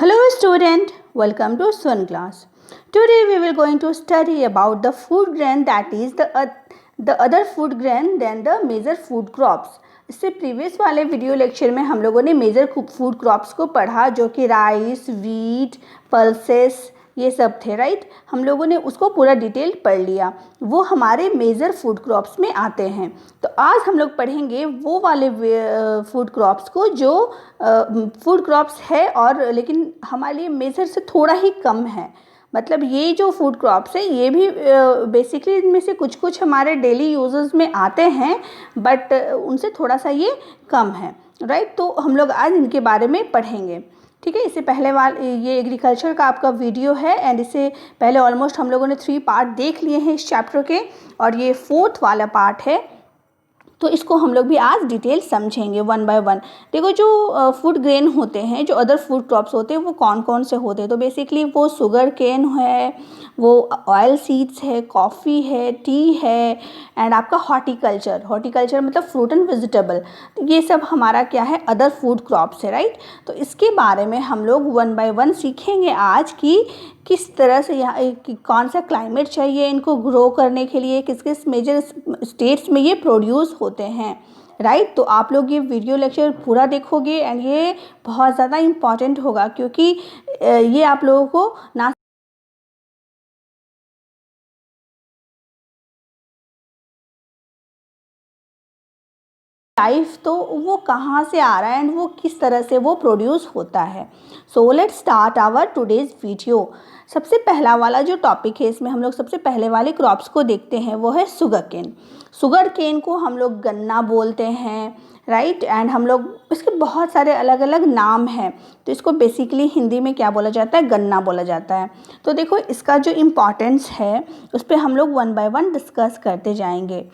Hello student, welcome to Sun class. Today we will going to study about the food grain that is the other food grain than the major food crops. इससे previous वाले video lecture में हम लोगों ने major food crops को पढ़ा जो कि राइस, वीट, पल्सेस ये सब थे, राइट। हम लोगों ने उसको पूरा डिटेल पढ़ लिया, वो हमारे मेजर फूड क्रॉप्स में आते हैं। तो आज हम लोग पढ़ेंगे वो वाले फूड क्रॉप्स को जो फूड क्रॉप्स है और लेकिन हमारे लिए मेजर से थोड़ा ही कम है। मतलब ये जो फूड क्रॉप्स है ये भी बेसिकली इनमें से कुछ कुछ हमारे डेली यूजेस में आते हैं, बट उनसे थोड़ा सा ये कम है, राइट। तो हम लोग आज इनके बारे में पढ़ेंगे, ठीक है। इससे पहले ये एग्रीकल्चर का आपका वीडियो है एंड इससे पहले ऑलमोस्ट हम लोगों ने 3 पार्ट देख लिए हैं इस चैप्टर के, और ये 4th वाला पार्ट है। तो इसको हम लोग भी आज डिटेल समझेंगे वन बाय वन। देखो, जो फूड ग्रेन होते हैं, जो अदर फूड क्रॉप्स होते हैं, वो कौन कौन से होते हैं। तो बेसिकली वो शुगर केन है, वो ऑयल सीड्स है, कॉफ़ी है, टी है, एंड आपका हॉर्टिकल्चर मतलब फ्रूट एंड वेजिटेबल। तो ये सब हमारा क्या है, अदर फूड क्रॉप्स है, राइट। तो इसके बारे में हम लोग वन बाय वन सीखेंगे आज कि किस तरह से यहाँ कौन सा क्लाइमेट चाहिए इनको ग्रो करने के लिए, किस किस मेजर स्टेट्स में ये प्रोड्यूस होते हैं, राइट। तो आप लोग ये वीडियो लेक्चर पूरा देखोगे एंड ये बहुत ज़्यादा इम्पॉर्टेंट होगा, क्योंकि ये आप लोगों को ना लाइफ तो वो कहाँ से आ रहा है एंड वो किस तरह से वो प्रोड्यूस होता है। So let's start our today's video. सबसे पहला वाला जो टॉपिक है, इसमें हम लोग सबसे पहले वाले क्रॉप्स को देखते हैं, वो है शुगर केन। शुगर केन को हम लोग गन्ना बोलते हैं, राइट। एंड हम लोग इसके बहुत सारे अलग अलग नाम हैं। तो इसको बेसिकली हिंदी में क्या बोला जाता है, गन्ना बोला जाता है। तो देखो, इसका जो इम्पॉर्टेंस है उस पर हम लोग वन बाय वन डिस्कस करते जाएंगे।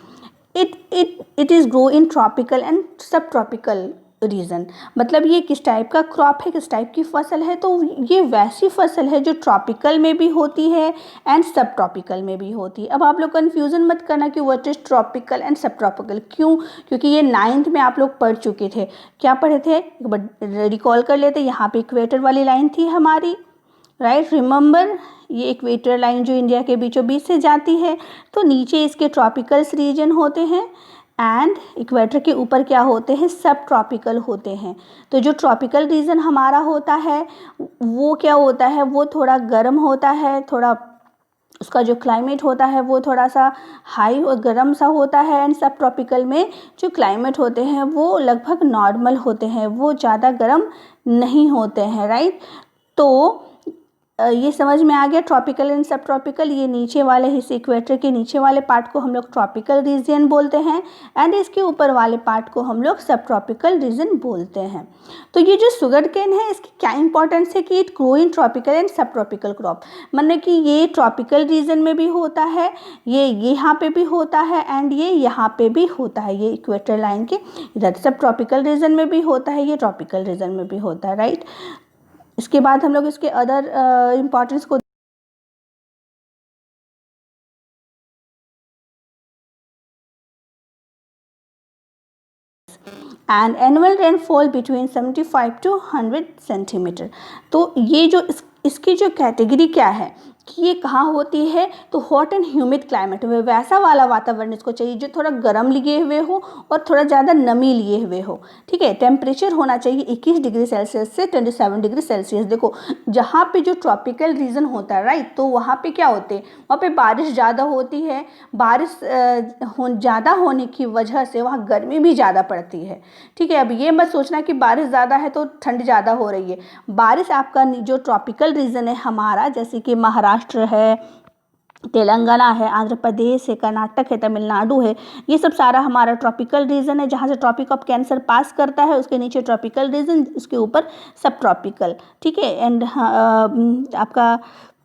It is grow in tropical and सब ट्रॉपिकल रीजन। मतलब ये किस टाइप का क्रॉप है, किस टाइप की फसल है। तो ये वैसी फसल है जो ट्रॉपिकल में भी होती है एंड सब ट्रॉपिकल में भी होती है। अब आप लोग कन्फ्यूज़न मत करना कि व्हाट इज़ ट्रॉपिकल एंड सब ट्रॉपिकल, क्यों, क्योंकि ये 9th में आप लोग पढ़ चुके थे। क्या पढ़े थे, एक बार रिकॉल कर लेते। यहाँ पे इक्वेटर वाली लाइन थी हमारी, राइट, रिमेंबर। ये इक्वेटर लाइन जो इंडिया के बीचों बीच से जाती है, तो नीचे इसके ट्रॉपिकल्स रीजन होते हैं एंड इक्वेटर के ऊपर क्या होते हैं, सब ट्रॉपिकल होते हैं। तो जो ट्रॉपिकल रीजन हमारा होता है वो क्या होता है, वो थोड़ा गर्म होता है, थोड़ा उसका जो क्लाइमेट होता है वो थोड़ा सा हाई और गर्म सा होता है। एंड सब ट्रॉपिकल में जो क्लाइमेट होते हैं वो लगभग नॉर्मल होते हैं, वो ज़्यादा गर्म नहीं होते हैं, राइट। तो ये समझ में आ गया, ट्रॉपिकल एंड सब ट्रॉपिकल। ये नीचे वाले हिस्से, इक्वेटर के नीचे वाले पार्ट को हम लोग ट्रॉपिकल रीजन बोलते हैं एंड इसके ऊपर वाले पार्ट को हम लोग सब ट्रॉपिकल रीजन बोलते हैं। तो ये जो शुगर केन है, इसकी क्या इंपॉर्टेंस है कि it grow in tropical and सब ट्रॉपिकल क्रॉप। मतलब कि ये ट्रॉपिकल रीजन में भी होता है, ये यहाँ पे भी होता है एंड ये यहाँ पे भी होता है। ये इक्वेटर लाइन के इधर सब ट्रॉपिकल रीजन में भी होता है, ये ट्रॉपिकल रीजन में भी होता है, राइट। इसके बाद हम लोग इसके अदर इम्पॉर्टेंस को and annual rainfall between 75 to 100 centimetre. तो ये जो इसकी जो कैटेगरी क्या है कि ये कहाँ होती है, तो हॉट एंड ह्यूमिड क्लाइमेट में वैसा वाला वातावरण इसको चाहिए जो थोड़ा गर्म लिए हुए हो और थोड़ा ज़्यादा नमी लिए हुए हो, ठीक है। टेम्परेचर होना चाहिए 21 डिग्री सेल्सियस से 27 डिग्री सेल्सियस। देखो, जहाँ पे जो ट्रॉपिकल रीजन होता है, राइट, तो वहाँ पे क्या होते हैं, वहाँ पे बारिश ज़्यादा होती है। बारिश ज़्यादा होने की वजह से वहाँ गर्मी भी ज़्यादा पड़ती है, ठीक है। अब ये मत सोचना कि बारिश ज़्यादा है तो ठंड ज़्यादा हो रही है। बारिश आपका जो ट्रॉपिकल रीजन है हमारा, जैसे कि महाराष्ट्र है, तेलंगाना है, आंध्र प्रदेश है, कर्नाटक है, तमिलनाडु है, ये सब सारा हमारा ट्रॉपिकल रीजन है। जहाँ से ट्रॉपिक ऑफ कैंसर पास करता है उसके नीचे ट्रॉपिकल रीजन, उसके ऊपर सब ट्रॉपिकल, ठीक है। एंड आपका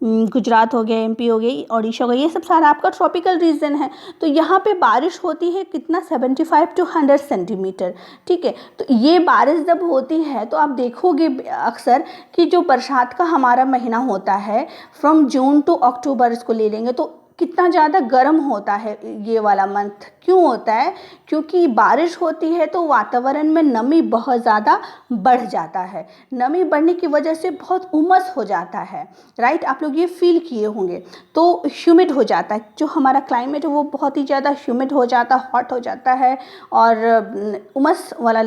गुजरात हो गया, एमपी हो गई, ओडिशा हो गया, ये सब सारा आपका ट्रॉपिकल रीजन है। तो यहाँ पे बारिश होती है कितना, 75 to 100 सेंटीमीटर, ठीक है। तो ये बारिश जब होती है तो आप देखोगे अक्सर कि जो बरसात का हमारा महीना होता है, फ्रॉम जून टू अक्टूबर इसको ले लेंगे, तो कितना ज़्यादा गर्म होता है ये वाला मंथ, क्यों होता है? क्योंकि बारिश होती है तो वातावरण में नमी बहुत ज़्यादा बढ़ जाता है। नमी बढ़ने की वजह से बहुत उमस हो जाता है, राइट? आप लोग ये फील किए होंगे। तो ह्यूमिड हो जाता है, जो हमारा क्लाइमेट है वो बहुत ही ज़्यादा ह्यूमिड हो जाता है, हॉट हो जाता है और उमस वाला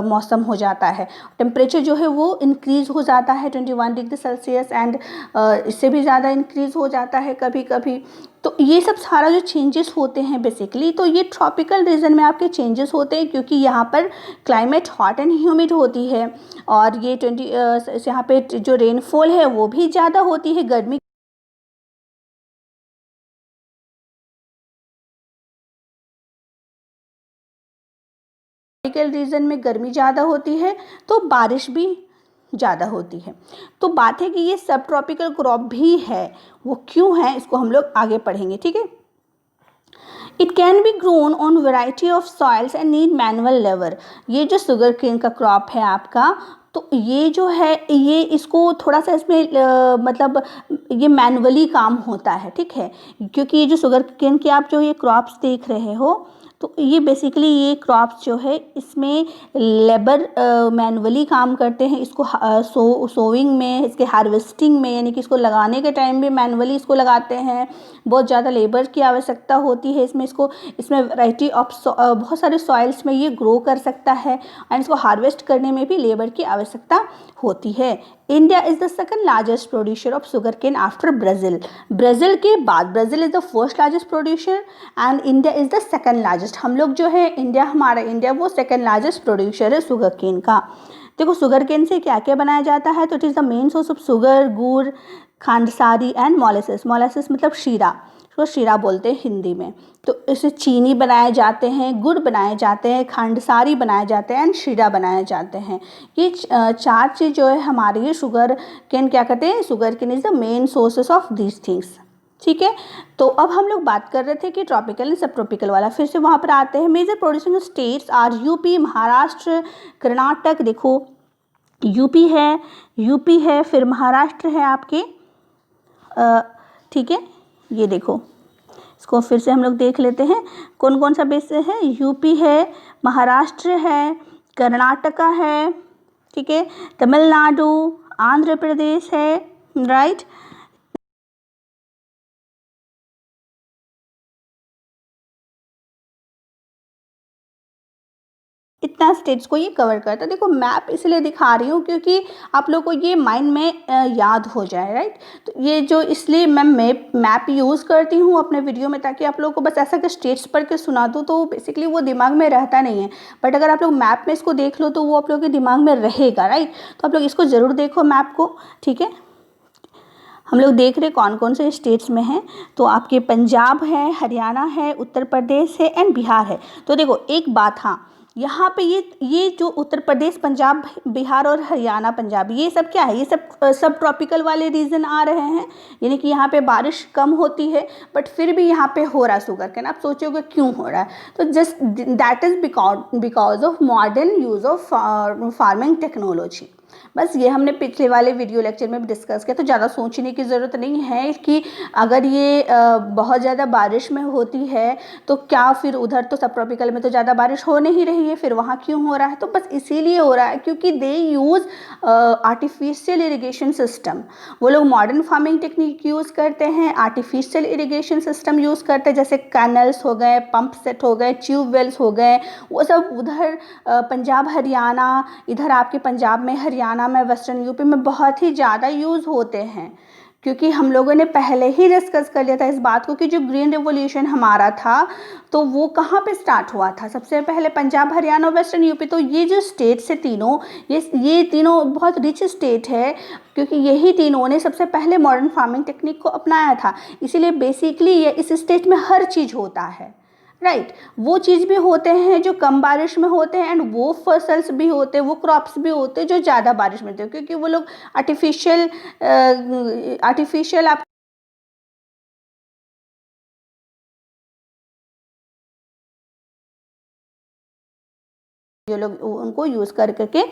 मौसम हो जाता है। टेम्परेचर जो है वो इंक्रीज़ हो जाता है 21 डिग्री सेल्सियस एंड इससे भी ज़्यादा इंक्रीज़ हो जाता है कभी कभी। तो ये सब सारा जो चेंजेस होते हैं बेसिकली, तो ये ट्रॉपिकल रीजन में आपके चेंजेस होते हैं क्योंकि यहाँ पर क्लाइमेट हॉट एंड ह्यूमिड होती है और ये यहाँ पे जो रेनफॉल है वो भी ज़्यादा होती है। गर्मी ट्रॉपिकल रीजन में गर्मी ज़्यादा होती है तो बारिश भी ज़्यादा होती है। तो बात है कि ये सब ट्रॉपिकल क्रॉप भी है, वो क्यों है इसको हम लोग आगे पढ़ेंगे, ठीक है? It can be grown on variety of soils and need manual labour. ये जो शुगर केन का क्रॉप है आपका, तो ये जो है ये इसको थोड़ा सा इसमें मतलब ये मैनुअली काम होता है, ठीक है? क्योंकि ये जो शुगर केन के आप जो ये क्रॉप्स देख रहे हो, तो ये बेसिकली ये क्रॉप्स जो है इसमें लेबर मैनुअली काम करते हैं। इसको सोविंग में, इसके हार्वेस्टिंग में, यानी कि इसको लगाने के टाइम भी मैनुअली इसको लगाते हैं। बहुत ज़्यादा लेबर की आवश्यकता होती है इसमें वैरायटी ऑफ बहुत सारे सॉइल्स में ये ग्रो कर सकता है एंड इसको हार्वेस्ट करने में भी लेबर की आवश्यकता होती है। India is the second largest producer of sugarcane after Brazil. Brazil के बाद Brazil is the first largest producer and India is the second largest. हम लोग जो है हमारा इंडिया वो सेकंड लार्जेस्ट प्रोड्यूसर है शुगर केन का। देखो शुगर केन से क्या क्या बनाया जाता है, तो it is the main source of sugar, गुड़, खांडसारी एंड मोलेसिस। मोलेसिस मतलब शीरा, उसको शीरा बोलते हैं हिंदी में। तो इससे चीनी बनाए जाते हैं, गुड़ बनाए जाते हैं, खांडसारी बनाए जाते हैं एंड शीरा बनाए जाते हैं। ये चार चीज़ जो है हमारी शुगर केन क्या कहते हैं, sugarcane is the main sources of these things, ठीक है? तो अब हम लोग बात कर रहे थे कि ट्रॉपिकल एंड सब ट्रॉपिकल वाला, फिर से वहाँ पर आते हैं। Major producing states are UP, Maharashtra, Karnataka. देखो यूपी है, फिर महाराष्ट्र है आपके, ठीक है? ये देखो, इसको फिर से हम लोग देख लेते हैं कौन कौन सा बेस है। यूपी है, महाराष्ट्र है, कर्नाटका है, ठीक है, तमिलनाडु, आंध्र प्रदेश है, राइट? इतना स्टेट्स को ये कवर करता है। देखो मैप इसलिए दिखा रही हूँ क्योंकि आप लोग को ये माइंड में याद हो जाए, राइट? तो ये जो इसलिए मैं मैप यूज़ करती हूँ अपने वीडियो में, ताकि आप लोगों को बस ऐसा कि स्टेट्स पढ़ के सुना दूँ तो बेसिकली वो दिमाग में रहता नहीं है। बट अगर आप लोग मैप में इसको देख लो तो वो आप लोग के दिमाग में रहेगा, राइट? तो आप लोग इसको ज़रूर देखो मैप को, ठीक है? हम लोग देख रहे कौन कौन से स्टेट्स में हैं। तो आपके पंजाब है, हरियाणा है, उत्तर प्रदेश है एंड बिहार है। तो देखो एक बात, हाँ, यहाँ पे ये जो उत्तर प्रदेश, पंजाब, बिहार और हरियाणा, पंजाब, ये सब क्या है, ये सब ट्रॉपिकल वाले रीजन आ रहे हैं। यानी कि यहाँ पे बारिश कम होती है बट फिर भी यहाँ पे हो रहा है शुगर केन। आप सोचोगे क्यों हो रहा है, तो just that is because of modern use of farming technology. बस ये हमने पिछले वाले वीडियो लेक्चर में भी डिस्कस किया। तो ज़्यादा सोचने की ज़रूरत नहीं है कि अगर ये बहुत ज़्यादा बारिश में होती है तो क्या फिर उधर तो सब ट्रॉपिकल में तो ज़्यादा बारिश हो नहीं रही है, फिर वहाँ क्यों हो रहा है? तो बस इसीलिए हो रहा है क्योंकि दे यूज़ आर्टिफिशियल इरिगेशन सिस्टम। वो लोग मॉडर्न फार्मिंग टेक्निक यूज़ करते हैं, आर्टिफिशियल इरिगेशन सिस्टम यूज़ करते हैं, जैसे कैनल्स हो गए, पंप सेट हो गए, ट्यूबवेल्स हो गए। वो सब उधर पंजाब, हरियाणा, इधर आपके पंजाब में, हरियाणा में, वेस्टर्न यूपी में बहुत ही ज़्यादा यूज़ होते हैं। क्योंकि हम लोगों ने पहले ही डिस्कस कर लिया था इस बात को कि जो ग्रीन रेवोल्यूशन हमारा था तो वो कहाँ पे स्टार्ट हुआ था, सबसे पहले पंजाब, हरियाणा, वेस्टर्न यूपी। तो ये जो स्टेट्स है तीनों, ये तीनों बहुत रिच स्टेट है क्योंकि यही तीनों ने सबसे पहले मॉडर्न फार्मिंग टेक्निक को अपनाया था। इसीलिए बेसिकली ये इस स्टेट में हर चीज़ होता है, राइट? वो चीज़ भी होते हैं जो कम बारिश में होते हैं एंड वो फसल्स भी होते हैं, वो क्रॉप्स भी होते हैं जो ज़्यादा बारिश में होते हैं, क्योंकि वो लोग आर्टिफिशियल आप जो लोग उनको यूज़ कर करके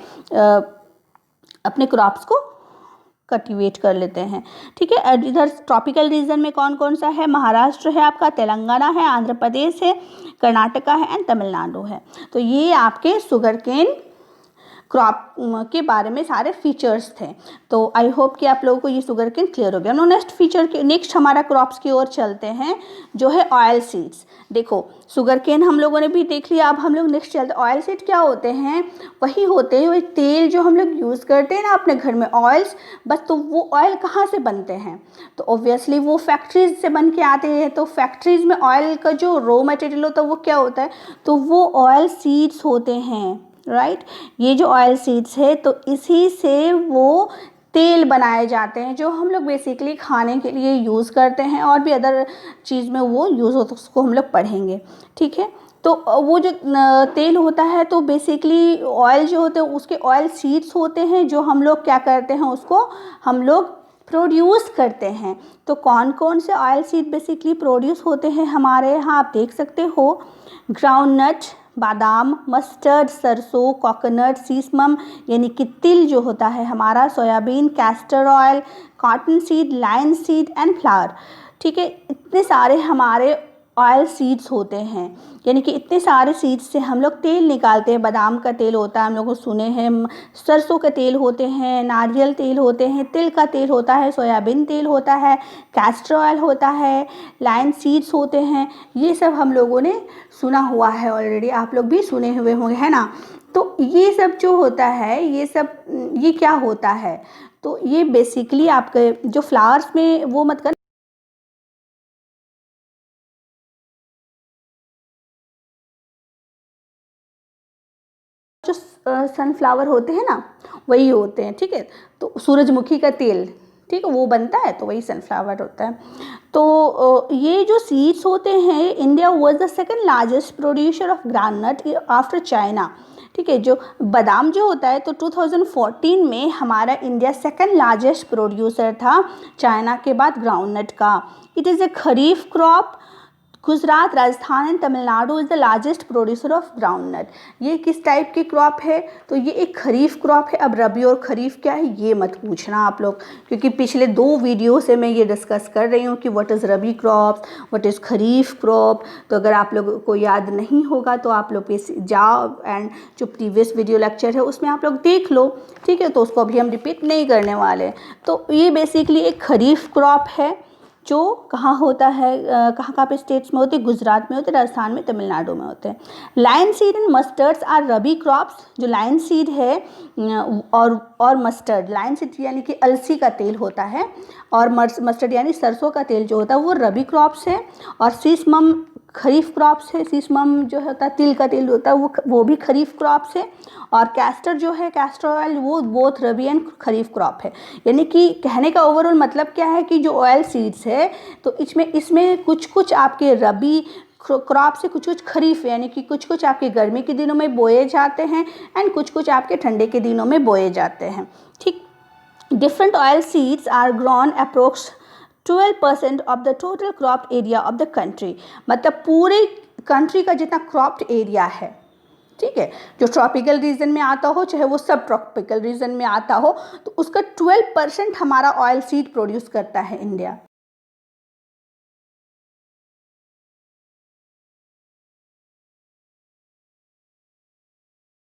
अपने क्रॉप्स को कल्टीवेट कर लेते हैं। ठीक है, इधर ट्रॉपिकल रीजन में कौन कौन सा है, महाराष्ट्र है आपका, तेलंगाना है, आंध्र प्रदेश है, कर्नाटका है एंड तमिलनाडु है। तो ये आपके शुगर केन क्रॉप के बारे में सारे फीचर्स थे। तो आई होप कि आप लोगों को ये शुगर केन क्लियर हो गया। नो नेक्स्ट हमारा क्रॉप्स की ओर चलते हैं जो है ऑयल सीड्स। देखो शुगर केन हम लोगों ने भी देख लिया, अब हम लोग नेक्स्ट चलते हैं। ऑयल सीड क्या होते हैं, वही होते हैं वही तेल जो हम लोग यूज़ करते हैं ना अपने घर में ऑयल्स, बस तो वो ऑयल कहाँ से बनते हैं, तो ऑब्वियसली वो फैक्ट्रीज से बन के आते हैं। तो फैक्ट्रीज में ऑयल का जो रॉ मटेरियल होता है वो क्या होता है, तो वो ऑयल सीड्स होते हैं, राइट। ये जो ऑयल सीड्स है तो इसी से वो तेल बनाए जाते हैं जो हम लोग बेसिकली खाने के लिए यूज़ करते हैं, और भी अदर चीज़ में वो यूज़ होता है, उसको हम लोग पढ़ेंगे। ठीक है, तो वो जो तेल होता है तो बेसिकली ऑयल जो होते हैं उसके ऑयल सीड्स होते हैं जो हम लोग क्या करते हैं, उसको हम लोग प्रोड्यूस करते हैं। तो कौन कौन से ऑयल सीड बेसिकली प्रोड्यूस होते हैं हमारे यहाँ, आप देख सकते हो, ग्राउंडनट, बादाम, मस्टर्ड, सरसों, कोकोनट, सीसमम यानी कि तिल जो होता है हमारा, soybean, castor oil, cotton seed, line seed and flower. ठीक है, इतने सारे हमारे ऑयल सीड्स होते हैं, यानी कि इतने सारे सीड्स से हम लोग तेल निकालते हैं। बादाम का तेल होता है, हम लोग सुने हैं, सरसों के तेल होते हैं, नारियल तेल होते हैं, तिल का तेल होता है, सोयाबीन तेल होता है, कैस्टर ऑयल होता है, लाइन सीड्स होते हैं। ये सब हम लोगों ने सुना हुआ है ऑलरेडी, आप लोग भी सुने हुए होंगे, है ना। तो ये सब जो होता है, ये क्या होता है, तो ये बेसिकली आपके जो फ्लावर्स में वो मत कर, जो सनफ्लावर होते हैं ना वही होते हैं। ठीक है, तो सूरजमुखी का तेल, ठीक है, वो बनता है तो वही सनफ्लावर होता है। तो ये जो सीड्स होते हैं, India was the second largest producer of groundnut after China. ठीक है, जो बादाम जो होता है तो 2014 में हमारा इंडिया सेकंड लार्जेस्ट प्रोड्यूसर था चाइना के बाद ग्राउंडनट का। It is a kharif crop. Gujarat, Rajasthan and Tamil Nadu is the largest producer of groundnut. ये किस टाइप की क्रॉप है, तो ये एक खरीफ क्रॉप है। अब रबी और खरीफ क्या है ये मत पूछना आप लोग, क्योंकि पिछले 2 वीडियो से मैं ये डिस्कस कर रही हूँ कि what is rabi crop, what is kharif crop. तो अगर आप लोगों को याद नहीं होगा तो आप लोग जाओ एंड जो प्रीवियस वीडियो लेक्चर है उसमें आप लोग देख लो। ठीक है, तो उसको अभी हम रिपीट नहीं करने वाले। तो ये बेसिकली एक खरीफ क्रॉप है जो कहाँ होता है, कहाँ कहाँ पे स्टेट्स में होते हैं, गुजरात में होते हैं, राजस्थान में, तमिलनाडु में होते हैं। Linseed and mustards are rabi crops. जो लाइन सीड है और मस्टर्ड, लाइन सीड यानी कि अलसी का तेल होता है, और मस्टर्ड यानी सरसों का तेल जो होता है वो रबी क्रॉप्स है। और सीसमम खरीफ क्रॉप्स है। सीसमम जो होता है तिल का तेल होता है वो भी खरीफ क्रॉप्स है। और कैस्टर जो है, कैस्टर ऑयल, वो both rabi and kharif crop है। यानी कि कहने का ओवरऑल मतलब क्या है कि जो ऑयल सीड्स है तो इसमें कुछ कुछ आपके रबी क्रॉप से, कुछ कुछ खरीफ, यानी कि कुछ कुछ आपके गर्मी के दिनों में बोए जाते हैं एंड कुछ कुछ आपके ठंडे के दिनों में बोए जाते हैं। ठीक, different oil seeds are grown approx 12% of the total crop area of the country. मतलब पूरे कंट्री का जितना क्रॉप्ड एरिया है, ठीक है, जो ट्रॉपिकल रीजन में आता हो चाहे वो सब ट्रॉपिकल रीजन में आता हो, तो उसका 12% हमारा ऑयल सीड प्रोड्यूस करता है इंडिया।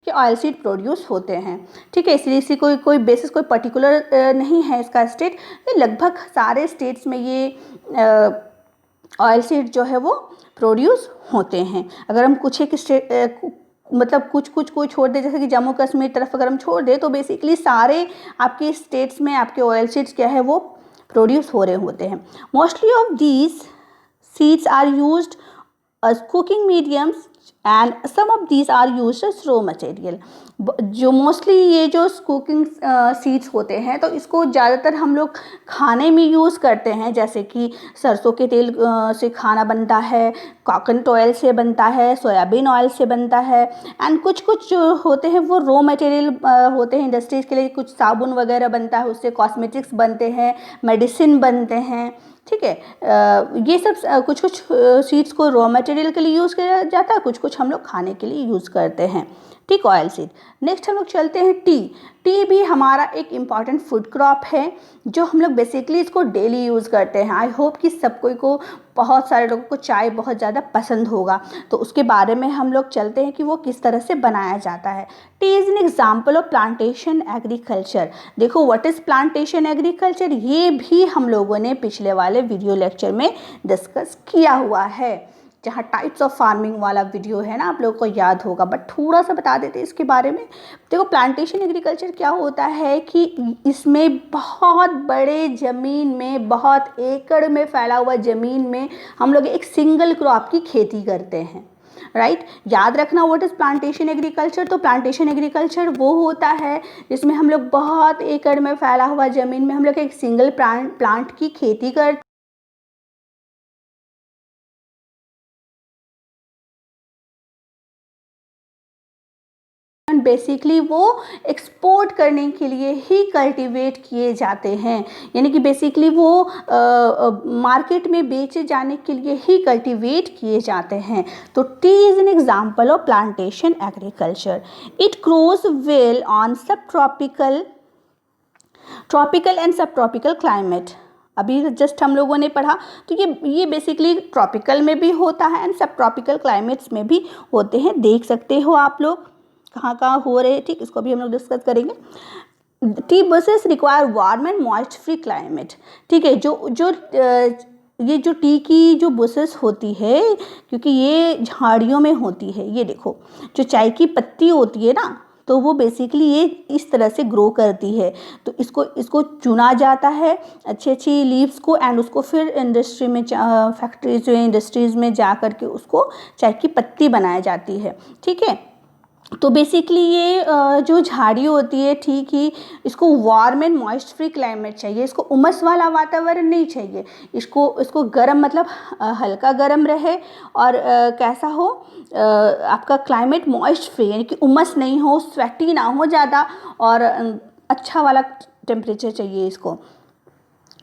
कि ऑयल सीड प्रोड्यूस होते हैं। ठीक है, इसलिए इसी कोई बेसिस, कोई पर्टिकुलर नहीं है इसका स्टेट, ये लगभग सारे स्टेट्स में ये ऑयल सीड जो है वो प्रोड्यूस होते हैं। अगर हम कुछ एक स्टेट मतलब कुछ कुछ को छोड़ दे, जैसे कि जम्मू कश्मीर तरफ अगर हम छोड़ दे, तो बेसिकली सारे आपके स्टेट्स में आपके ऑयल सीड्स क्या है वो प्रोड्यूस हो रहे होते हैं। Mostly of these seeds are used as cooking mediums and some of these are used as raw material। जो मोस्टली ये जो कुकिंग सीड्स होते हैं तो इसको ज़्यादातर हम लोग खाने में यूज़ करते हैं, जैसे कि सरसों के तेल से खाना बनता है, कोकोनट ऑयल से बनता है, सोयाबीन ऑयल से बनता है, एंड कुछ कुछ जो होते हैं वो रॉ मटेरियल होते हैं इंडस्ट्रीज़ के लिए। कुछ साबुन वगैरह बनता है, उससे कॉस्मेटिक्स बनते हैं, मेडिसिन बनते हैं। ठीक है, ये सब कुछ कुछ सीड्स को रॉ मटेरियल के लिए यूज़ किया जाता है, कुछ कुछ हम लोग खाने के लिए यूज़ करते हैं। ठीक, ऑयल सीड। नेक्स्ट हम लोग चलते हैं टी। टी भी हमारा एक इम्पॉर्टेंट फूड क्रॉप है जो हम लोग बेसिकली इसको डेली यूज़ करते हैं। आई होप कि सब कोई को, बहुत सारे लोगों को चाय बहुत ज़्यादा पसंद होगा, तो उसके बारे में हम लोग चलते हैं कि वो किस तरह से बनाया जाता है। T is an example of plantation agriculture. देखो व्हाट इज़ प्लांटेशन एग्रीकल्चर, ये भी हम लोगों ने पिछले वाले वीडियो लेक्चर में डिस्कस किया हुआ है, जहाँ टाइप्स ऑफ फार्मिंग वाला वीडियो है ना, आप लोगों को याद होगा, बट थोड़ा सा बता देते हैं इसके बारे में। देखो प्लांटेशन एग्रीकल्चर क्या होता है कि इसमें बहुत बड़े ज़मीन में, बहुत एकड़ में फैला हुआ ज़मीन में हम लोग एक सिंगल क्रॉप की खेती करते हैं, राइट। याद रखना व्हाट इज़ प्लांटेशन एग्रीकल्चर। तो प्लांटेशन एग्रीकल्चर वो होता है जिसमें हम लोग बहुत एकड़ में फैला हुआ ज़मीन में हम लोग एक सिंगल प्लांट की खेती करते बेसिकली वो एक्सपोर्ट करने के लिए ही कल्टीवेट किए जाते हैं, यानी कि बेसिकली वो मार्केट में बेचे जाने के लिए ही कल्टीवेट किए जाते हैं। तो T is an example of plantation agriculture. It grows well on tropical and सब ट्रॉपिकल क्लाइमेट। अभी जस्ट हम लोगों ने पढ़ा, तो ये बेसिकली ट्रॉपिकल में भी होता है एंड सब ट्रॉपिकल क्लाइमेट्स में भी होते हैं। देख सकते हो आप लोग कहाँ कहाँ हो रहे हैं, ठीक, इसको भी हम लोग डिस्कस करेंगे। T buses require warm and moist free climate. ठीक है, ये जो टी की जो बुशेस होती है, क्योंकि ये झाड़ियों में होती है, ये देखो जो चाय की पत्ती होती है ना, तो वो बेसिकली ये इस तरह से ग्रो करती है। तो इसको चुना जाता है अच्छी अच्छी लीव्स को, एंड उसको फिर इंडस्ट्री में, फैक्ट्रीज में, इंडस्ट्रीज़ में जा कर के उसको चाय की पत्ती बनाई जाती है। ठीक है, तो बेसिकली ये जो झाड़ी होती है, ठीक ही, इसको warm and moist free climate चाहिए, इसको उमस वाला वातावरण नहीं चाहिए, इसको गर्म मतलब हल्का गर्म रहे, और कैसा हो, आपका क्लाइमेट मॉइस्ट फ्री, यानी कि उमस नहीं हो, स्वेटी ना हो ज़्यादा, और अच्छा वाला टेम्परेचर चाहिए इसको।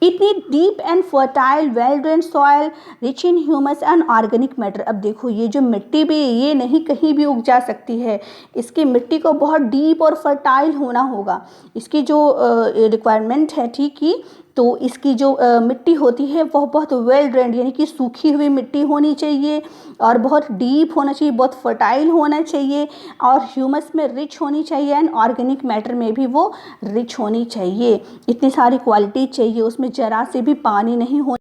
It need deep and fertile well drain soil rich in humus and organic matter. अब देखो ये जो मिट्टी भी, ये नहीं कहीं भी उग जा सकती है, इसकी मिट्टी को बहुत डीप और फर्टाइल होना होगा। इसकी जो रिक्वायरमेंट है, ठीक ही, तो इसकी जो मिट्टी होती है वह बहुत वेल ड्रेन्ड, यानी कि सूखी हुई मिट्टी होनी चाहिए, और बहुत डीप होना चाहिए, बहुत फर्टाइल होना चाहिए, और ह्यूमस में रिच होनी चाहिए, एंड ऑर्गेनिक मैटर में भी वो रिच होनी चाहिए। इतनी सारी क्वालिटी चाहिए, उसमें जरा से भी पानी नहीं हो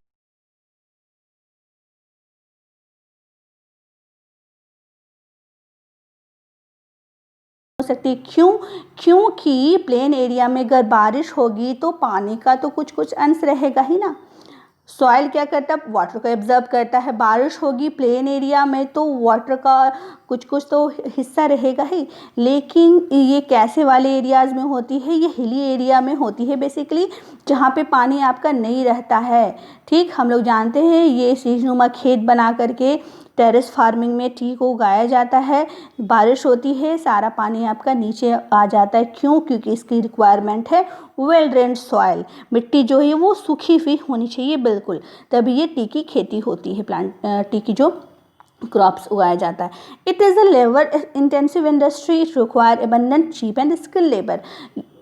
सकती। क्योंकि प्लेन एरिया में अगर बारिश होगी तो पानी का तो कुछ कुछ अंश रहेगा ही ना। सॉइल क्या करता है, वाटर को एब्जर्व करता है। बारिश होगी प्लेन एरिया में तो वाटर का कुछ कुछ तो हिस्सा रहेगा ही, लेकिन ये कैसे वाले एरियाज़ में होती है, ये हिली एरिया में होती है बेसिकली, जहाँ पे पानी आपका नहीं रहता है। ठीक, हम लोग जानते हैं ये शीशनुमा खेत बना करके टेरेस फार्मिंग में टी को उगाया जाता है। बारिश होती है, सारा पानी आपका नीचे आ जाता है। क्योंकि इसकी रिक्वायरमेंट है वेल ड्रेन्ड सॉइल, मिट्टी जो है वो सूखी हुई होनी चाहिए बिल्कुल, तभी ये टी की खेती होती है, टी की जो क्रॉप्स उगाया जाता है। It is a labour intensive industry, it require abundant cheap and skill labour.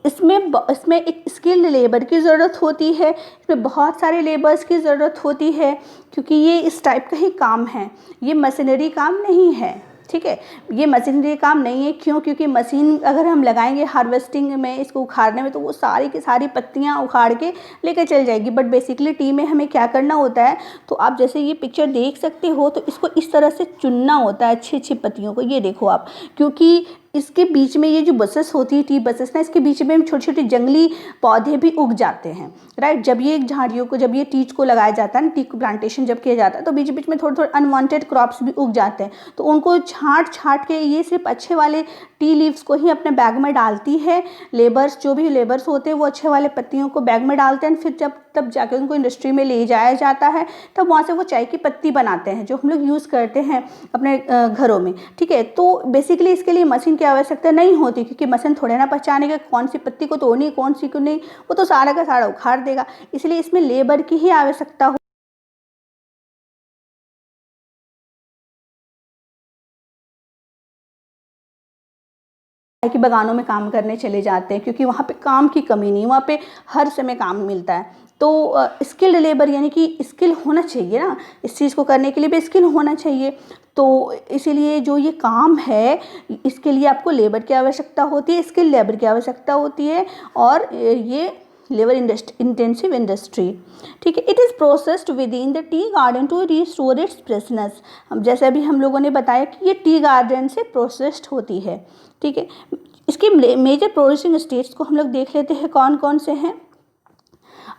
इसमें एक स्किल्ड लेबर की ज़रूरत होती है, इसमें बहुत सारे लेबर्स की ज़रूरत होती है, क्योंकि ये इस टाइप का ही काम है, ये मशीनरी काम नहीं है। ठीक है, ये मशीनरी काम नहीं है। क्यों? क्योंकि मशीन अगर हम लगाएंगे हार्वेस्टिंग में, इसको उखाड़ने में, तो वो सारी की सारी पत्तियां उखाड़ के लेकर चल जाएगी। बट बेसिकली टी में हमें क्या करना होता है, तो आप जैसे ये पिक्चर देख सकते हो, तो इसको इस तरह से चुनना होता है अच्छी अच्छी पत्तियों को। ये देखो आप, क्योंकि इसके बीच में ये जो बसेस होती है, टी बसेस ना, इसके बीच में छोटे छोटे जंगली पौधे भी उग जाते हैं, राइट। जब ये झाड़ियों को, जब ये टीच को लगाया जाता है ना, टी को प्लांटेशन जब किया जाता है, तो बीच बीच में थोड़े थोड़े अनवांटेड क्रॉप्स भी उग जाते हैं, तो उनको छांट छांट के ये सिर्फ अच्छे वाले टी लीव्स को ही अपने बैग में डालती है। लेबर्स, जो भी लेबर्स होते हैं, वो अच्छे वाले पत्तियों को बैग में डालते हैं, फिर तब जाके उनको इंडस्ट्री में ले जाया जाता है, तब वहाँ से वो चाय की पत्ती बनाते हैं, जो हम लोग यूज़ करते हैं अपने घरों में। ठीक है, तो बेसिकली इसके लिए मशीन की आवश्यकता नहीं होती, क्योंकि मशीन थोड़े ना पहचानेगा कौन सी पत्ती को तोड़नी, कौन सी को नहीं, वो तो सारा का सारा उखाड़ देगा। इसलिए इसमें लेबर की ही आवश्यकता कि बगानों में काम करने चले जाते हैं, क्योंकि वहाँ पे काम की कमी नहीं, वहाँ पे हर समय काम मिलता है। तो स्किल्ड लेबर यानी कि स्किल होना चाहिए ना, इस चीज़ को करने के लिए भी स्किल होना चाहिए। तो इसीलिए जो ये काम है इसके लिए आपको लेबर की आवश्यकता होती है, स्किल लेबर की आवश्यकता होती है, और ये लेबर इंटेंसिव इंडस्ट्री, ठीक है। It is processed within the tea garden to restore its freshness. हम जैसे अभी हम लोगों ने बताया कि ये टी गार्डन से प्रोसेस्ड होती है, ठीक है। इसके मेजर प्रोड्यूसिंग स्टेट्स को हम लोग देख लेते हैं कौन कौन से हैं।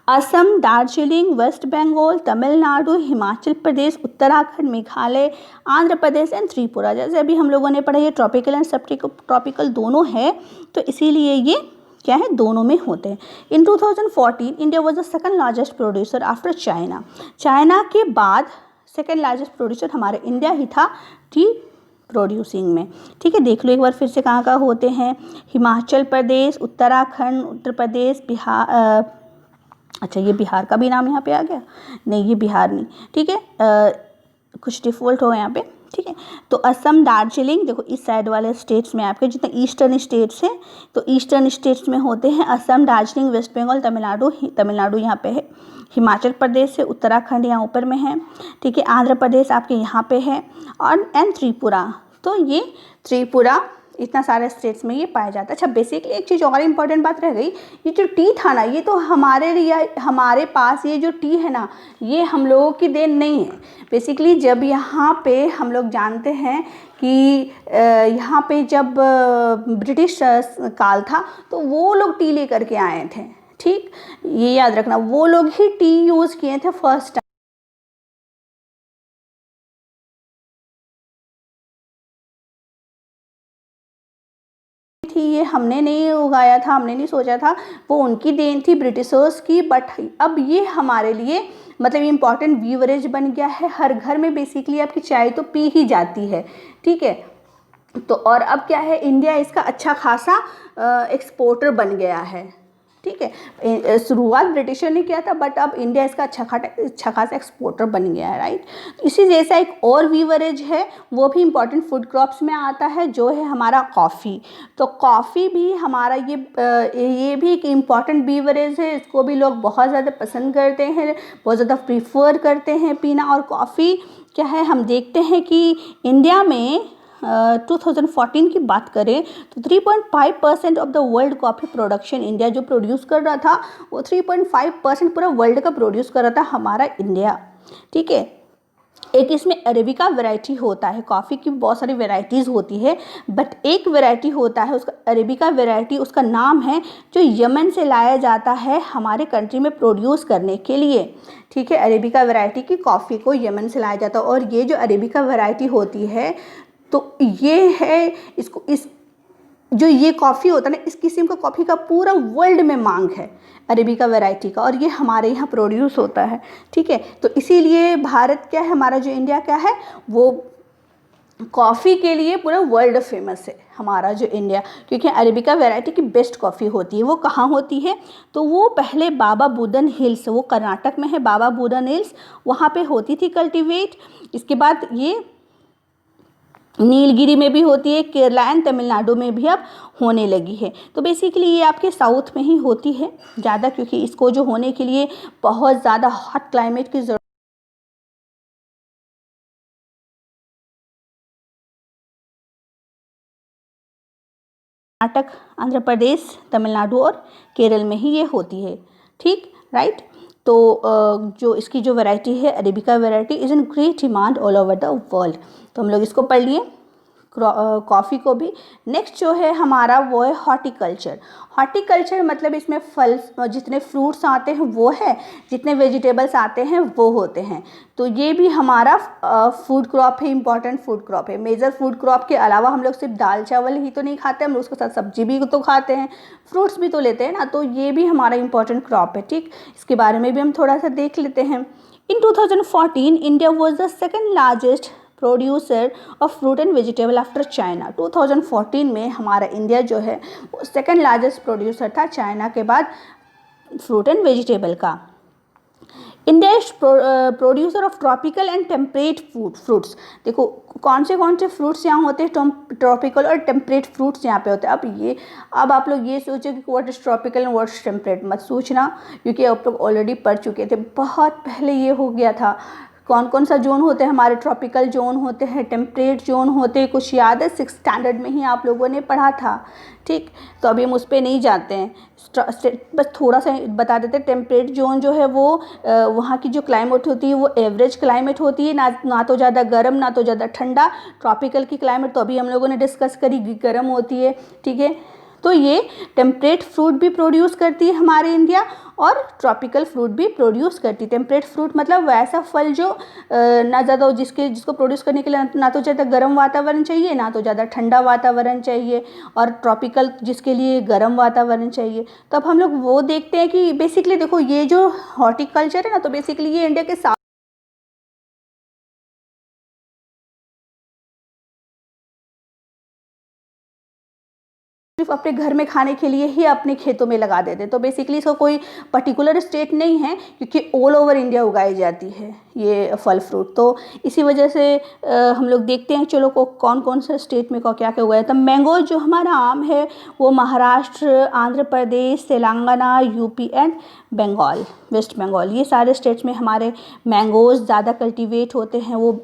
असम, दार्जिलिंग, वेस्ट बंगाल, तमिलनाडु, हिमाचल प्रदेश, उत्तराखंड, मेघालय, आंध्र प्रदेश एंड त्रिपुरा। जैसे अभी हम लोगों ने पढ़ा ये ट्रॉपिकल एंड सब ट्रॉपिकल दोनों है, तो इसीलिए ये क्या है, दोनों में होते हैं। इन 2014 India was the second largest producer after China. China के बाद सेकंड लार्जेस्ट प्रोड्यूसर हमारे इंडिया ही था टी प्रोड्यूसिंग में, ठीक है। देख लो एक बार फिर से कहाँ कहाँ होते हैं। हिमाचल प्रदेश, उत्तराखंड, उत्तर प्रदेश, बिहार, अच्छा ये बिहार का भी नाम यहाँ पे आ गया, नहीं ये बिहार नहीं, ठीक है, कुछ डिफ़ॉल्ट हो यहाँ पे, ठीक है। तो असम, दार्जिलिंग, देखो इस साइड वाले स्टेट्स में आपके जितने ईस्टर्न स्टेट्स हैं, तो ईस्टर्न स्टेट्स में होते हैं असम, दार्जिलिंग, वेस्ट बंगाल, तमिलनाडु यहाँ पे है, हिमाचल प्रदेश से, उत्तराखंड यहाँ ऊपर में है, ठीक है, आंध्र प्रदेश आपके यहाँ पे है, और एंड त्रिपुरा। तो ये त्रिपुरा, इतना सारे स्टेट्स में ये पाया जाता है। अच्छा बेसिकली एक चीज़ और इम्पॉर्टेंट बात रह गई, ये जो टी था ना, ये तो हमारे लिए, हमारे पास ये जो टी है ना, ये हम लोगों की देन नहीं है। बेसिकली जब यहाँ पे हम लोग जानते हैं कि यहाँ पे जब ब्रिटिश काल था, तो वो लोग टी ले करके आए थे, ठीक, ये याद रखना, वो लोग ही टी यूज़ किए थे फर्स्ट। थी ये हमने नहीं उगाया था, हमने नहीं सोचा था, वो उनकी देन थी ब्रिटिशर्स की। बट अब ये हमारे लिए मतलब इम्पॉर्टेंट बीवरेज बन गया है, हर घर में बेसिकली आपकी चाय तो पी ही जाती है, ठीक है। तो और अब क्या है, इंडिया इसका अच्छा खासा एक्सपोर्टर बन गया है, ठीक है। शुरुआत ब्रिटिशर ने किया था, बट अब इंडिया इसका अच्छा खासा एक्सपोर्टर बन गया है, राइट। इसी जैसा एक और बीवरेज है, वो भी इम्पॉर्टेंट फूड क्रॉप्स में आता है, जो है हमारा कॉफ़ी। तो कॉफ़ी भी हमारा ये भी एक इम्पॉर्टेंट बीवरेज है, इसको भी लोग बहुत ज़्यादा पसंद करते हैं, बहुत ज़्यादा प्रीफर करते हैं पीना। और कॉफ़ी क्या है, हम देखते हैं कि इंडिया में 2014 की बात करें तो 3.5% of the world coffee production India जो प्रोड्यूस कर रहा था, वो 3.5% पूरा वर्ल्ड का प्रोड्यूस कर रहा था हमारा इंडिया, ठीक है। एक इसमें अरेबिका वैरायटी होता है, कॉफ़ी की बहुत सारी वैरायटीज़ होती है, बट एक वैरायटी होता है उसका अरेबिका वैरायटी, उसका नाम है, जो यमन से लाया जाता है हमारे कंट्री में प्रोड्यूस करने के लिए, ठीक है। अरेबिका वैरायटी की कॉफ़ी को यमन से लाया जाता है, और ये जो अरेबिका वैरायटी होती है, तो ये है इस जो ये कॉफ़ी होता है ना, इस किस्म का कॉफ़ी का पूरा वर्ल्ड में मांग है अरेबिका वैरायटी का, और ये हमारे यहाँ प्रोड्यूस होता है, ठीक है। तो इसीलिए भारत क्या है, हमारा जो इंडिया क्या है, वो कॉफ़ी के लिए पूरा वर्ल्ड फेमस है हमारा जो इंडिया, क्योंकि अरेबिका वैरायटी की बेस्ट कॉफ़ी होती है। वो कहाँ होती है, तो वो पहले बाबा बुदन हिल्स, वो कर्नाटक में है, बाबा बुदन हिल्स, वहाँ पे होती थी कल्टीवेट। इसके बाद ये नीलगिरी में भी होती है, केरला एंड तमिलनाडु में भी अब होने लगी है। तो बेसिकली ये आपके साउथ में ही होती है ज़्यादा, क्योंकि इसको जो होने के लिए बहुत ज़्यादा हॉट क्लाइमेट की ज़रूरत, कर्नाटक, आंध्र प्रदेश, तमिलनाडु और केरल में ही ये होती है, ठीक, राइट। तो जो इसकी जो वैरायटी है arabica variety is in great demand all over the world. तो हम लोग इसको पढ़ लिए कॉफ़ी को भी। नेक्स्ट जो है हमारा वो है हॉर्टिकल्चर। हॉर्टिकल्चर मतलब इसमें फल, जितने फ्रूट्स आते हैं वो है, जितने वेजिटेबल्स आते हैं वो होते हैं। तो ये भी हमारा फूड क्रॉप है, इंपॉर्टेंट फूड क्रॉप है। मेजर फूड क्रॉप के अलावा हम लोग सिर्फ दाल चावल ही तो नहीं खाते, हम लोग उसके साथ सब्जी भी तो खाते हैं, फ्रूट्स भी तो लेते हैं ना, तो ये भी हमारा इंपॉर्टेंट क्रॉप है, ठीक। इसके बारे में भी हम थोड़ा सा देख लेते हैं। इन 2014 India was the second largest producer of fruit and vegetable after China. 2014 में हमारा इंडिया जो है वो सेकेंड लार्जेस्ट प्रोड्यूसर था चाइना के बाद फ्रूट एंड वेजिटेबल का। India is producer of tropical and temperate fruits. देखो कौन से फ्रूट्स यहाँ होते हैं, ट्रॉपिकल और टेम्परेट फ्रूट्स यहाँ पे होते हैं। अब आप लोग ये सोचो कि what is tropical and what is temperate, मत सोचना, क्योंकि आप लोग ऑलरेडी पढ़ चुके थे, बहुत पहले ये हो गया था। कौन कौन सा जोन होते हैं हमारे, ट्रॉपिकल जोन होते हैं, टेम्परेट जोन होते हैं, कुछ याद है, 6th स्टैंडर्ड में ही आप लोगों ने पढ़ा था। ठीक, तो अभी हम उस पर नहीं जाते हैं, बस थोड़ा सा बता देते हैं। टेम्परेट जोन जो है वो वहाँ की जो क्लाइमेट होती है वो एवरेज क्लाइमेट होती है, ना तो ज़्यादा गर्म ना तो ज़्यादा ठंडा। ट्रॉपिकल की क्लाइमेट तो अभी हम लोगों ने डिस्कस करी, गर्म होती है। ठीक है, तो ये टेम्परेट फ्रूट भी प्रोड्यूस करती है हमारे इंडिया और ट्रॉपिकल फ्रूट भी प्रोड्यूस करती है। टेम्परेट फ्रूट मतलब वैसा फल जो ना ज़्यादा जिसको प्रोड्यूस करने के लिए ना तो ज़्यादा गर्म वातावरण चाहिए ना तो ज़्यादा ठंडा वातावरण चाहिए, और ट्रॉपिकल जिसके लिए गर्म वातावरण चाहिए। तो अब हम लोग वो देखते हैं कि बेसिकली देखो ये जो हॉर्टिकल्चर है ना, तो बेसिकली ये इंडिया के सिर्फ अपने घर में खाने के लिए ही अपने खेतों में लगा देते, तो बेसिकली इसका कोई पर्टिकुलर स्टेट नहीं है, क्योंकि ऑल ओवर इंडिया उगाई जाती है ये फल फ्रूट। तो इसी वजह से हम लोग देखते हैं, चलो कौन कौन सा स्टेट में क्या क्या उगाया था। मैंगो जो हमारा आम है वो Maharashtra, Andhra Pradesh, Telangana, UP and Bengal, west Bengal, ये सारे स्टेट्स में हमारे मैंगोज़ ज़्यादा कल्टीवेट होते हैं, वो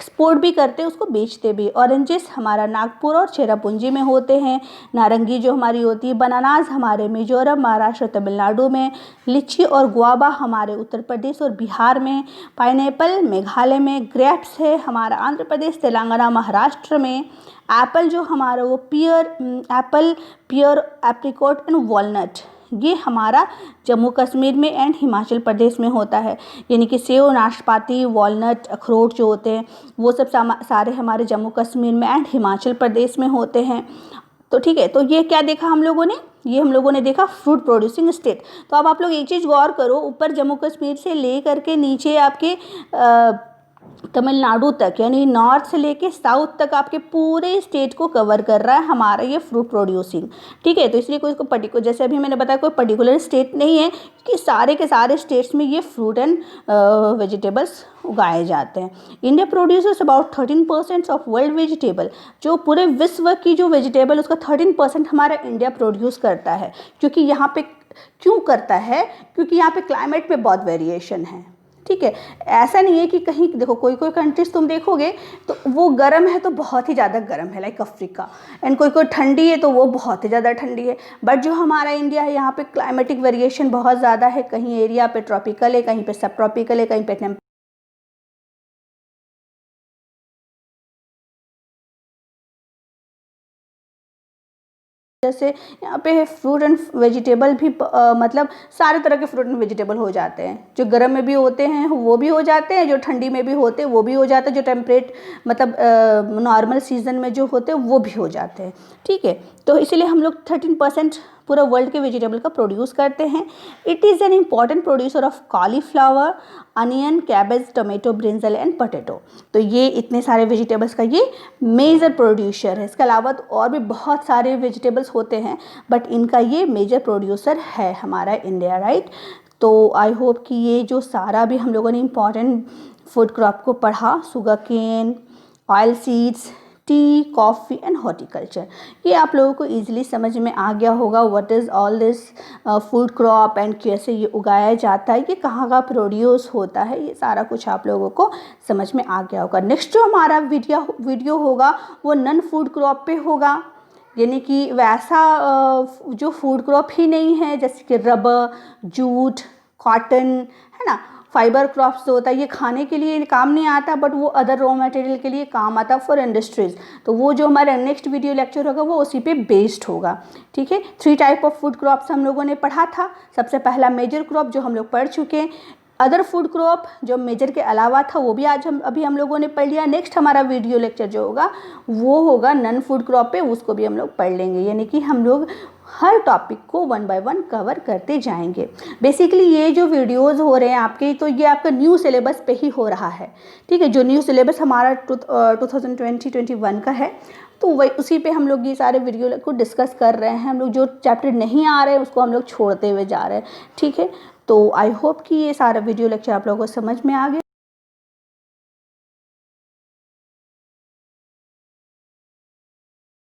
एक्सपोर्ट भी करते हैं, उसको बेचते भी। ऑरेंजेस हमारा नागपुर और चेरापूंजी में होते हैं। नारंगी जो हमारी होती है, बनानास हमारे मिजोरम, महाराष्ट्र, तमिलनाडु में। लीची और गुआवा हमारे उत्तर प्रदेश और बिहार में। पाइनएप्पल मेघालय में। ग्रेप्स है हमारा आंध्र प्रदेश, तेलंगाना, महाराष्ट्र में। एप्पल जो हमारा वो apple, pear, apricot and walnut, ये हमारा जम्मू कश्मीर में एंड हिमाचल प्रदेश में होता है। यानी कि सेब, नाशपाती, वॉलनट, अखरोट जो होते हैं वो सब सारे हमारे जम्मू कश्मीर में एंड हिमाचल प्रदेश में होते हैं। तो ठीक है, तो ये क्या देखा हम लोगों ने, ये हम लोगों ने देखा फ्रूट प्रोड्यूसिंग स्टेट। तो अब आप लोग एक चीज़ गौर करो, ऊपर जम्मू कश्मीर से ले करके नीचे आपके तमिलनाडु तक, यानी नॉर्थ से लेके साउथ तक आपके पूरे स्टेट को कवर कर रहा है हमारा ये फ्रूट प्रोड्यूसिंग। ठीक है, तो इसलिए कोई इसको पर्टिकुलर, जैसे अभी मैंने बताया, कोई पर्टिकुलर स्टेट नहीं है, कि सारे के सारे स्टेट्स में ये फ्रूट एंड वेजिटेबल्स उगाए जाते हैं। India producers about 13% of world vegetable, जो पूरे विश्व की जो वेजिटेबल उसका 13% हमारा इंडिया प्रोड्यूस करता है। क्योंकि यहाँ पे क्यों करता है, क्योंकि यहाँ पे क्लाइमेट में बहुत वेरिएशन है। ठीक है, ऐसा नहीं है कि कहीं देखो कोई कंट्रीज तुम देखोगे तो वो गर्म है तो बहुत ही ज़्यादा गर्म है, लाइक अफ्रीका, एंड कोई ठंडी है तो वो बहुत ही ज़्यादा ठंडी है। बट जो हमारा इंडिया है यहाँ पे क्लाइमेटिक वेरिएशन बहुत ज़्यादा है, कहीं एरिया पे ट्रॉपिकल है, कहीं पे सब ट्रॉपिकल है, कहीं पे जैसे यहाँ पे फ्रूट एंड वेजिटेबल भी मतलब सारे तरह के फ्रूट एंड वेजिटेबल हो जाते हैं, जो गर्म में भी होते हैं वो भी हो जाते हैं, जो ठंडी में भी होते हैं वो भी हो जाते हैं, जो टेम्परेट मतलब नॉर्मल सीजन में जो होते हैं वो भी हो जाते हैं। ठीक है, तो इसीलिए हम लोग 13% पूरा वर्ल्ड के वेजिटेबल का प्रोड्यूस करते हैं। It is an important producer of cauliflower, onion, cabbage, tomato, brinjal and potato. तो ये इतने सारे वेजिटेबल्स का ये मेजर प्रोड्यूसर है। इसके अलावा तो और भी बहुत सारे वेजिटेबल्स होते हैं, बट इनका ये मेजर प्रोड्यूसर है हमारा इंडिया, राइट। तो आई होप कि ये जो सारा भी हम लोगों ने इम्पॉर्टेंट फूड क्रॉप को पढ़ा, sugarcane, oil seeds, tea, coffee and horticulture, ये आप लोगों को इजीली समझ में आ गया होगा। What is all this food crop and कैसे ये उगाया जाता है, ये कहाँ का प्रोड्यूस होता है, ये सारा कुछ आप लोगों को समझ में आ गया होगा। नेक्स्ट जो हमारा वीडियो होगा वो नॉन फूड क्रॉप पे होगा, यानी कि वैसा जो फूड क्रॉप ही नहीं है, जैसे कि रबर, जूट, कॉटन, है ना, फाइबर क्रॉप्स जो होता है ये खाने के लिए काम नहीं आता, बट वो अदर रॉ मटेरियल के लिए काम आता फॉर इंडस्ट्रीज। तो वो जो हमारा नेक्स्ट वीडियो लेक्चर होगा वो उसी पे बेस्ड होगा। ठीक है, 3 टाइप ऑफ फूड क्रॉप्स हम लोगों ने पढ़ा था। सबसे पहला मेजर क्रॉप जो हम लोग पढ़ चुके हैं, अदर फूड क्रॉप जो मेजर के अलावा था वो भी अभी हम लोगों ने पढ़ लिया। नेक्स्ट हमारा वीडियो लेक्चर जो होगा वो होगा नॉन फूड क्रॉप पे, उसको भी हम लोग पढ़ लेंगे। यानी कि हम लोग हर टॉपिक को 1 बाय 1 कवर करते जाएंगे। बेसिकली ये जो वीडियोस हो रहे हैं आपके, तो ये आपका न्यू सिलेबस पे ही हो रहा है। ठीक है, जो न्यू सिलेबस हमारा 2020-21 का है, तो वही उसी पे हम लोग ये सारे वीडियो को डिस्कस कर रहे हैं। हम लोग जो चैप्टर नहीं आ रहे हैं उसको हम लोग छोड़ते हुए जा रहे हैं। ठीक है, तो आई होप कि ये सारा वीडियो लेक्चर आप लोगों को समझ में आ गया।